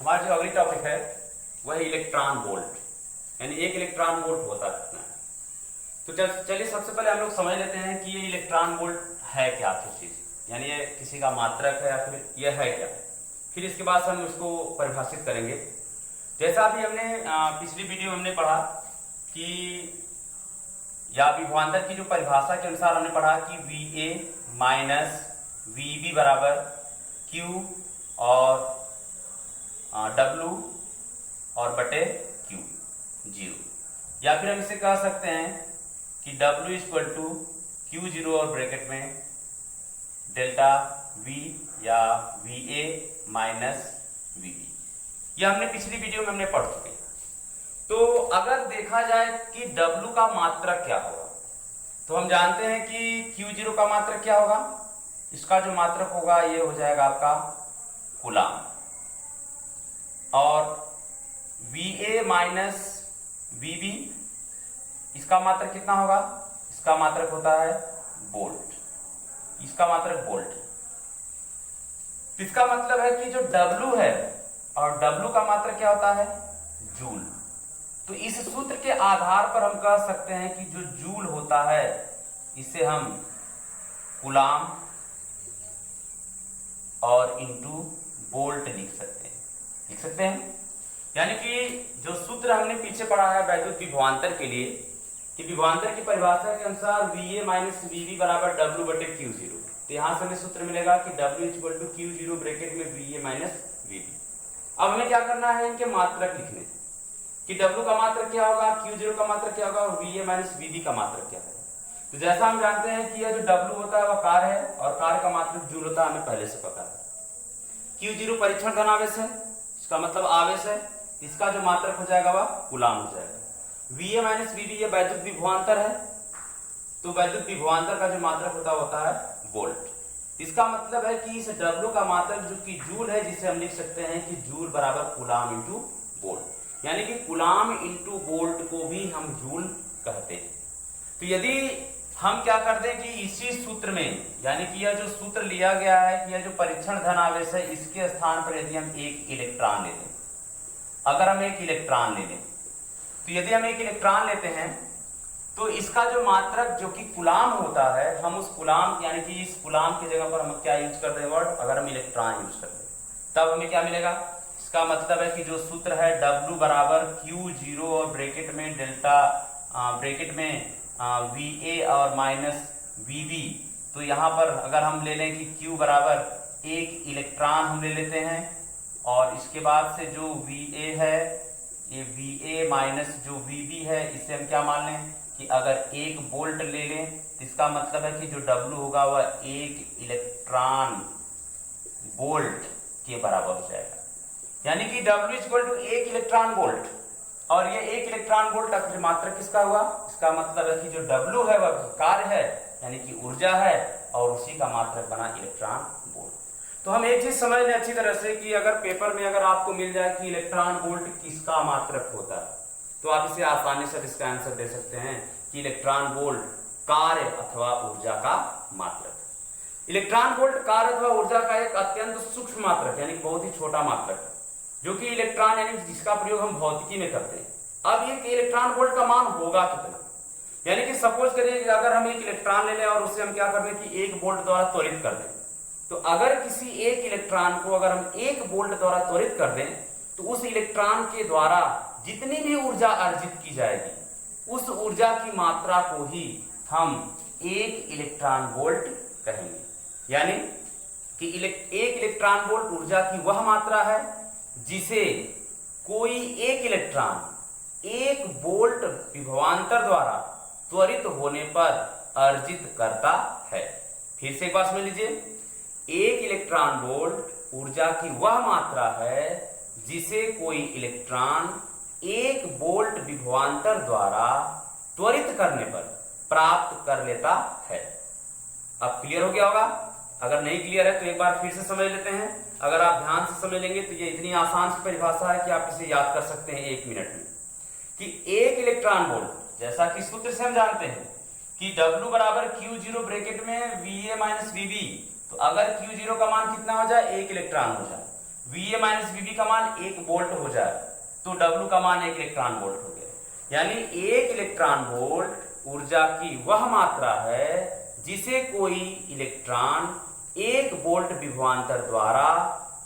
हमारा जो अगली टॉपिक है वह है इलेक्ट्रॉन वोल्ट, यानी एक इलेक्ट्रॉन वोल्ट होता कितना है। तो चलिए सबसे पहले हम लोग समझ लेते हैं कि ये इलेक्ट्रॉन वोल्ट है क्या चीज, यानी ये किसी का मात्रक है या फिर यह है क्या। फिर इसके बाद हम इसको परिभाषित करेंगे। जैसा अभी हमने पिछली वीडियो में हमने पढ़ा कि या विभवांतर की जो परिभाषा के अनुसार हमने पढ़ा कि VA माइनस VB बराबर Q और W और बटे Q जीरो, या फिर हम इसे कह सकते हैं कि W equal to Q zero और ब्रैकेट में डेल्टा V या VA माइनस VB। यह हमने पिछली वीडियो में हमने पढ़ चुके। तो अगर देखा जाए कि W का मात्रक क्या होगा, तो हम जानते हैं कि Q0 का मात्रक क्या होगा। इसका जो मात्रक होगा ये हो जाएगा आपका कूलाम, और VA माइनस VB इसका मात्रक कितना होगा, इसका मात्रक होता है वोल्ट, इसका मात्रक वोल्ट है। इसका मतलब है कि जो W है और W का मात्रक क्या होता है जूल। तो इस सूत्र के आधार पर हम कह सकते हैं कि जो जूल होता है इसे हम कूलाम और इंटू वोल्ट लिख सकते हैं। यानी कि जो सूत्र हमने पीछे पढ़ा है वैद्युत विभवांतर के लिए कि विभवांतर की परिभाषा के अनुसार VA माइनस VB बराबर W बटे Q0। तो यहां से हमें सूत्र मिलेगा कि W equal to Q0 bracket में VA माइनस VB। अब हमें क्या करना है, इनके मात्रक लिखने कि W का मात्रक क्या होगा, Q0 का मात्रक क्या होगा और VA माइनस VB का मात्रक क्या होगा। तो जैसा हम जानते हैं कि यह जो W होता है वह कार्य है और कार्य का मात्रक जूल होता है, हमें पहले से पता है। Q0 परीक्षण धन आवेश है, इसका मतलब आवेश है, इसका जो मात्रक हो जाएगा वह कूलाम हो जाएगा। VA माइनस VB यह वैद्युत विभवांतर है, तो वैद्युत विभवांतर का जो मात्रक होता है वोल्ट। इसका मतलब है कि इस W का मात्रक जो कि जूल है, जिसे हम लिख सकते हैं कि जूल बराबर कूलाम इंटू वोल्ट, यानी कि कूलाम इंटू वोल्ट को भी हम जूल कहते हैं। तो यदि हम क्या कर दें कि इसी सूत्र में, यानी कि यह जो सूत्र लिया गया है कि यह जो परीक्षण धन आवेश है इसके स्थान पर यदि हम एक इलेक्ट्रॉन ले लें, अगर हम एक इलेक्ट्रॉन ले लें, तो यदि हम एक इलेक्ट्रॉन लेते हैं तो इसका जो मात्रक जो कि कूलाम होता है, हम उस कूलाम यानी कि इस कूलाम की जगह पर हम क्या यूज कर दें वर्ड, अगर हम इलेक्ट्रॉन यूज कर दें तब हमें क्या मिलेगा। इसका मतलब है कि जो सूत्र है W बराबर Q0 और ब्रैकेट में डेल्टा ब्रैकेट में VA और माइनस VB। तो यहां पर अगर हम ले लें कि Q बराबर एक इलेक्ट्रॉन हम ले लेते हैं, और इसके बाद से जो VA है ये VA माइनस जो VB है इसे हम क्या मान लें कि अगर एक वोल्ट ले लें, तो इसका मतलब है कि जो W होगा वह एक इलेक्ट्रॉन वोल्ट के बराबर हो जाएगा। यानी कि W इक्वल टू एक इलेक्ट्रॉन वोल्ट, और ये एक इलेक्ट्रॉन वोल्ट का मात्रक किसका हुआ, इसका मतलब है कि जो W है वह कार्य है यानी कि ऊर्जा है, और उसी का मात्रक बना इलेक्ट्रॉन वोल्ट। तो हम एक चीज समझ लें अच्छी तरह से कि अगर पेपर में अगर आपको मिल जाए कि इलेक्ट्रॉन वोल्ट किसका मात्रक होता है, तो आप इसे आसानी से इसका आंसर दे सकते हैं कि इलेक्ट्रॉन वोल्ट कार्य अथवा ऊर्जा का मात्रक। इलेक्ट्रॉन वोल्ट कार्य अथवा ऊर्जा का एक अत्यंत सूक्ष्म मात्रक यानी बहुत ही छोटा मात्रक है, जो कि इलेक्ट्रॉन यानी जिसका प्रयोग हम भौतिकी में करते हैं। अब ये इलेक्ट्रॉन वोल्ट का मान होगा कितना, यानी कि सपोज करिए कि अगर हम एक इलेक्ट्रॉन ले लें और उसे हम क्या कर दें कि एक वोल्ट द्वारा त्वरित कर दें, तो अगर किसी एक इलेक्ट्रॉन को अगर हम एक वोल्ट द्वारा त्वरित कर दें तो उस इलेक्ट्रॉन के द्वारा जितनी भी ऊर्जा अर्जित की जाएगी उस ऊर्जा की मात्रा को ही हम एक इलेक्ट्रॉन वोल्ट कहेंगे। यानी कि एक इलेक्ट्रॉन वोल्ट ऊर्जा की वह मात्रा है जिसे कोई एक इलेक्ट्रॉन एक वोल्ट विभवांतर द्वारा त्वरित होने पर अर्जित करता है। फिर से एक बार समझ लीजिए, एक इलेक्ट्रॉन वोल्ट ऊर्जा की वह मात्रा है जिसे कोई इलेक्ट्रॉन एक वोल्ट विभवांतर द्वारा त्वरित करने पर प्राप्त कर लेता है। अब क्लियर हो गया होगा, अगर नहीं क्लियर है तो एक बार फिर से समझ लेते हैं। अगर आप ध्यान से समझ लेंगे तो ये इतनी आसान सी परिभाषा है कि आप इसे याद कर सकते हैं 1 मिनट में कि एक इलेक्ट्रॉन वोल्ट, जैसा कि सूत्र से हम जानते हैं कि W बराबर Q0 ब्रैकेट में VA माइनस VB, तो अगर Q0 का मान कितना हो जाए, एक इलेक्ट्रॉन हो जाए, VA माइनस VB का मान 1 वोल्ट हो जाए तो W का मान 1 इलेक्ट्रॉन वोल्ट हो गया। यानी 1 इलेक्ट्रॉन वोल्ट ऊर्जा की वह मात्रा है जिसे कोई इलेक्ट्रॉन 1 वोल्ट विभवांतर द्वारा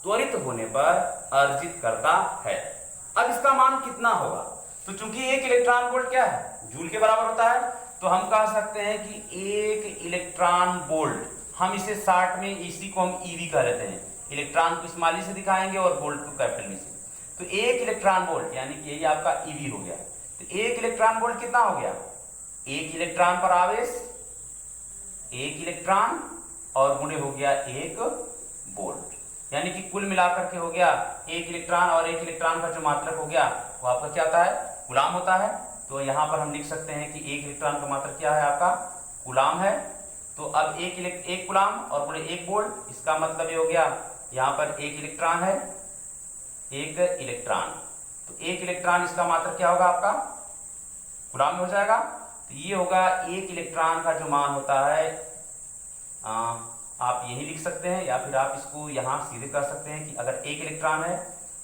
त्वरित होने पर अर्जित करता है। अब इसका मान कितना होगा? तो चूंकि 1 इलेक्ट्रॉन वोल्ट क्या है, जूल के बराबर होता है, तो हम कह सकते हैं कि 1 इलेक्ट्रॉन वोल्ट, हम इसे शॉर्ट में इसी को हम ईवी कह लेते हैं, इलेक्ट्रॉन को स्मॉल से दिखाएंगे और वोल्ट को कैपिटल वी से। तो 1 इलेक्ट्रॉन वोल्ट यानी कि यही आपका ईवी हो गया। तो 1 इलेक्ट्रॉन वोल्ट कितना हो गया? 1 इलेक्ट्रॉन पर आवेश 1 इलेक्ट्रॉन और गुणे हो गया 1 वोल्ट, यानी कि कुल मिलाकर के हो गया 1 इलेक्ट्रॉन और 1 इलेक्ट्रॉन का जो मात्रक हो गया वो आपका क्या होता है? कूलाम होता है। तो यहां पर हम लिख सकते हैं कि 1 इलेक्ट्रॉन का मात्रक क्या है आपका? कूलाम है। तो अब 1 कूलाम और गुणे 1 वोल्ट, इसका मतलब ये हो गया यहां पर 1 इलेक्ट्रॉन है, 1 इलेक्ट्रॉन, तो 1 इलेक्ट्रॉन इसका मात्रक क्या होगा आपका? कूलाम में हो जाएगा। तो ये होगा 1 इलेक्ट्रॉन का जो मान होता है, आप यही लिख सकते हैं या फिर आप इसको यहां सीधे कर सकते हैं कि अगर 1 इलेक्ट्रॉन है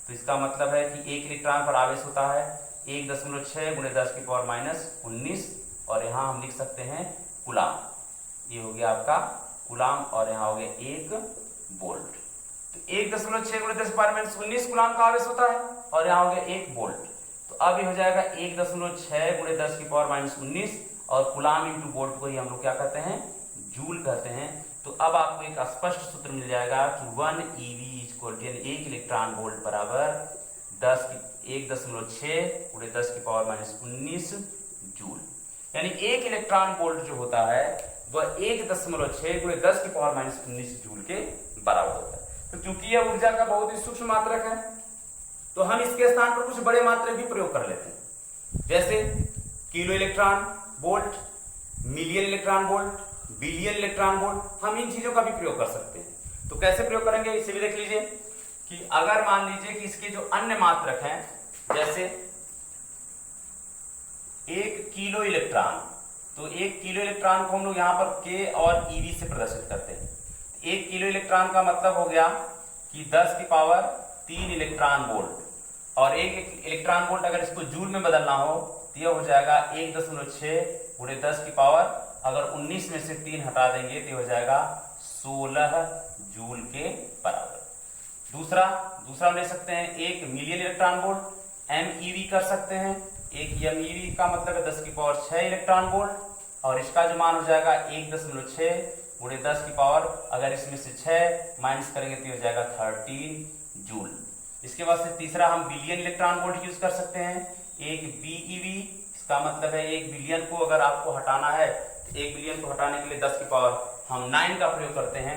तो इसका मतलब है कि 1 इलेक्ट्रॉन पर आवेश होता है 1.6 गुणे 10 की पावर -19 और यहां हम लिख सकते हैं कूलाम। ये हो गया आपका कूलाम और यहां हो गया 1 वोल्ट। तो 1.6 गुणे 10 की पावर -19 कूलाम का आवेश होता है और यहां हो गया 1 वोल्ट। तो अब ये हो जाएगा 1.6 गुणे 10 की पावर -19 और कूलाम इंटू वोल्ट को ही हम लोग क्या कहते हैं? जूल कहते हैं। तो अब आपको एक स्पष्ट सूत्र मिल जाएगा कि 1 eV यानी 1 इलेक्ट्रॉन वोल्ट बराबर 1.6 गुणे 10 की पावर -19 जूल। यानी 1 इलेक्ट्रॉन वोल्ट जो होता है वह 1.6 गुणे 10 की पावर -19 जूल के बराबर होता है। तो क्योंकि यह ऊर्जा का बहुत ही सूक्ष्म मात्रक है तो हम इसके स्थान पर कुछ बड़े मात्रक भी प्रयोग कर लेते हैं, जैसे kilo electron volt, million electron volt, billion electron volt, हम इन चीजों का भी प्रयोग कर सकते हैं। तो कैसे प्रयोग करेंगे इसे भी देख लीजिए कि अगर मान लीजिए कि इसके जो अन्य मात्रक हैं, जैसे 1 किलो इलेक्ट्रॉन, तो 1 किलो इलेक्ट्रॉन को हम लोग यहां पर K और EV से प्रदर्शित करते हैं। 1 किलो इलेक्ट्रॉन का मतलब हो गया कि 10 की पावर 3 इलेक्ट्रॉन वोल्ट, और 1 इलेक्ट्रॉन वोल्ट अगर इसको जूल में बदलना हो तो यह हो जाएगा 1.6 गुणे 10 की पावर, अगर 19 में से 3 हटा देंगे तो हो जाएगा 16 जूल के बराबर। दूसरा ले सकते हैं 1 मिलियन इलेक्ट्रॉन वोल्ट, MEV कर सकते हैं। 1 MEV का मतलब है 10 की पावर 6 इलेक्ट्रॉन वोल्ट, और इसका जो मान हो जाएगा 1.6 गुणे 10 की पावर, अगर इसमें से 6 माइनस करेंगे तो हो जाएगा 13 जूल। इसके बाद से तीसरा हम बिलियन इलेक्ट्रॉन वोल्ट यूज कर सकते हैं। 1 BeV, इसका मतलब है 1 बिलियन को अगर आपको हटाना है तो 1 बिलियन को हटाने के लिए 10 की पावर हम 9 का प्रयोग करते हैं,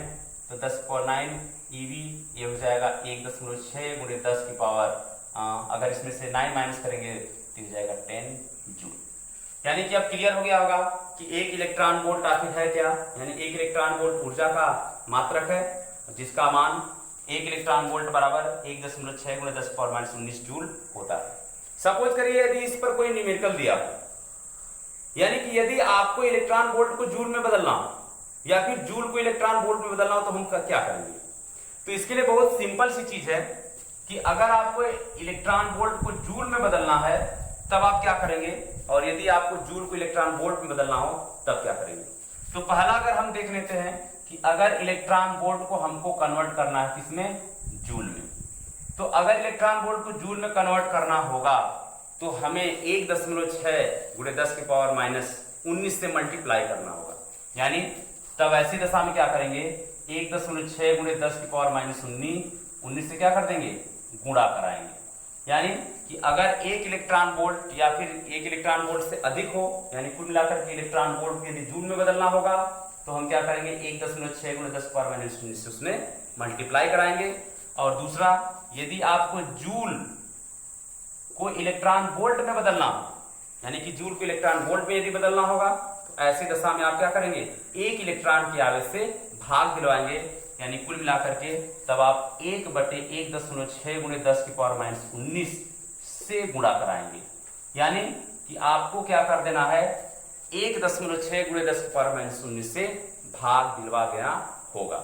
तो 10 की पावर 9 EV, ये हो जाएगा 1.6 गुणे 10 की पावर, अगर इसमें से 9 माइनस करेंगे तो हो जाएगा 10 जूल। यानी कि अब क्लियर हो गया होगा कि 1 इलेक्ट्रॉन वोल्ट आखिर है क्या। यानी 1 इलेक्ट्रॉन वोल्ट ऊर्जा का मात्रक है जिसका मान 1 इलेक्ट्रॉन वोल्ट बराबर 1.6 गुणे 10 की पावर -19 जूल होता है। सपोज करिए यदि इस पर कोई न्यूमेरिकल दिया, यानी कि यदि आपको इलेक्ट्रॉन वोल्ट को जूल में बदलना हो या फिर जूल को इलेक्ट्रॉन वोल्ट में बदलना हो तो हम क्या करेंगे? तो इसके लिए बहुत सिंपल सी चीज है कि अगर आपको इलेक्ट्रॉन वोल्ट को जूल में बदलना है तब आप क्या करेंगे, और यदि आपको जूल को इलेक्ट्रॉन वोल्ट में बदलना हो तब क्या करेंगे। तो पहला अगर हम देख लेते हैं कि अगर इलेक्ट्रॉन वोल्ट को हमको कन्वर्ट करना है किसमें? जूल में। तो अगर इलेक्ट्रॉन वोल्ट को जूल में कन्वर्ट करना होगा तो हमें 1.6 गुणे 10 की पावर -19 से मल्टीप्लाई करना होगा। यानी तब ऐसी दशा में क्या करेंगे, 1.6 गुणे 10 की पावर -19 से क्या कर देंगे? गुणा कराएंगे। यानी कि अगर 1 इलेक्ट्रॉन वोल्ट या फिर 1 इलेक्ट्रॉन वोल्ट से अधिक हो, यानी कुल मिलाकर के इलेक्ट्रॉन वोल्ट को यदि जूल में बदलना होगा तो हम क्या करेंगे, 1.6 गुणे 10 की पावर -19 से उसमें मल्टीप्लाई कराएंगे। और दूसरा, यदि आपको जूल को इलेक्ट्रॉन वोल्ट में बदलना हो, यानी कि जूल को इलेक्ट्रॉन वोल्ट में यदि बदलना होगा तो ऐसी दशा में आप क्या करेंगे, 1 इलेक्ट्रॉन के आवेश से भाग दिलवाएंगे, यानी कुल मिलाकर के तब आप 1/1.6 गुणे 10 की पावर -19 से गुणा कराएंगे। यानी कि आपको क्या कर देना है, 1.6 गुणे 10 की पावर -19 से भाग दिलवा देना होगा।